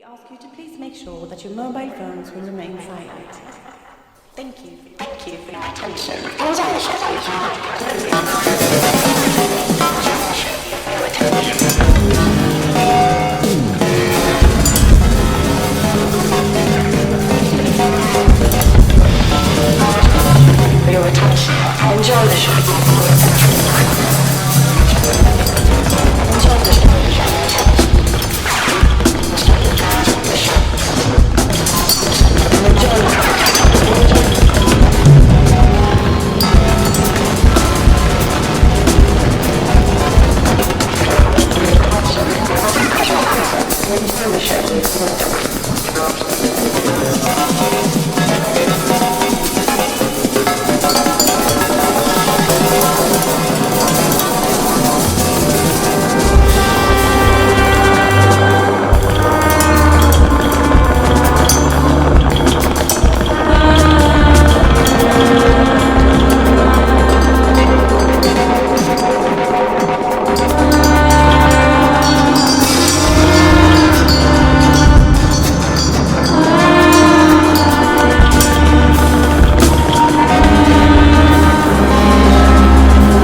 We ask you to please make sure that your mobile phones will remain silent. Thank you for your attention. Enjoy the show. Enjoy the show.